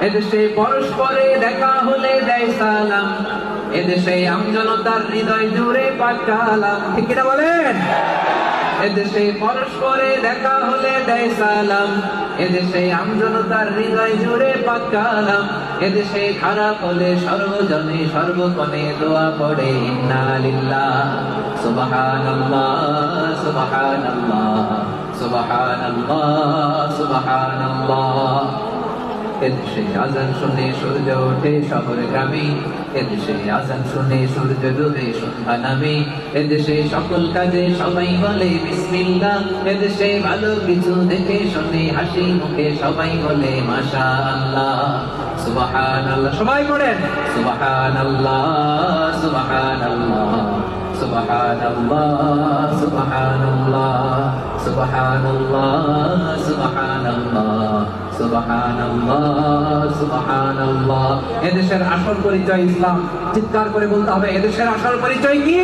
এদেশে পরস্পরে দেখা হলে দেয় সালাম, এদেশে আমজনতার হৃদয় জুড়ে পাক কালাম। ঠিক কিনা বলেন? এদেশে পরস্পরে দেখা হলে দেয় সালাম, এদেশে আমজনতার হৃদয় জুড়ে পাক কালাম। এদেশে খারাপ হলে সর্বজনে সর্বক্ষণে দোয়া পড়ে ইন্না লিল্লাহ সুবহানাল্লাহ সুবহানাল্লাহ সুবহানাল্লাহ সুবহানাল্লাহ। এদেশে আজান শুনে সূর্য ওঠে শহর গ্রামে, এদেশে আজান শুনে সূর্য ডুবে সন্ধ্যা নামে। এদেশে সকল কাজে সবাই বলে বিসমিল্লাহ, এদেশে ভালো কিছু দেখে শুনে হাসি মুখে সবাই বলে মাশাআল্লাহ সুবহানাল্লাহ। সবাই পড়েন সুবহানাল্লাহ সুবহানাল্লাহ সুবহানাল্লাহ সুবহানাল্লাহ সুবহানাল্লাহ সুবহানাল্লাহ সুবহানাল্লাহ সুবহানাল্লাহ। এদেশের আসল পরিচয় ইসলাম। চিৎকার করে বলতে হবে, এদেশের আসল পরিচয় কি?